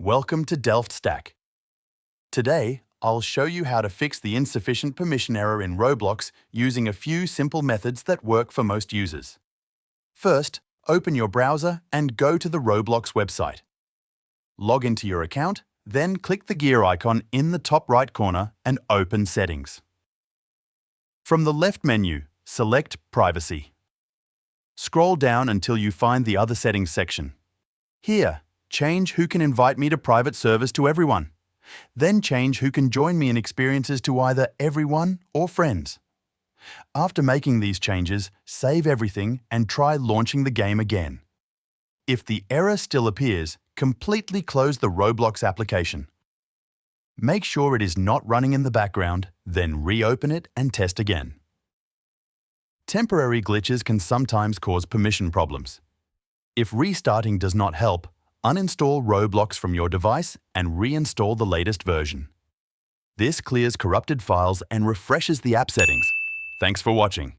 Welcome to DelftStack. Today, I'll show you how to fix the insufficient permission error in Roblox using a few simple methods that work for most users. First, open your browser and go to the Roblox website. Log into your account, then click the gear icon in the top right corner and open Settings. From the left menu, select Privacy. Scroll down until you find the Other Settings section. Here, change who can invite me to private servers to everyone. Then change who can join me in experiences to either everyone or friends. After making these changes, save everything and try launching the game again. If the error still appears, completely close the Roblox application. Make sure it is not running in the background, then reopen it and test again. Temporary glitches can sometimes cause permission problems. If restarting does not help, uninstall Roblox from your device and reinstall the latest version. This clears corrupted files and refreshes the app settings. Thanks for watching.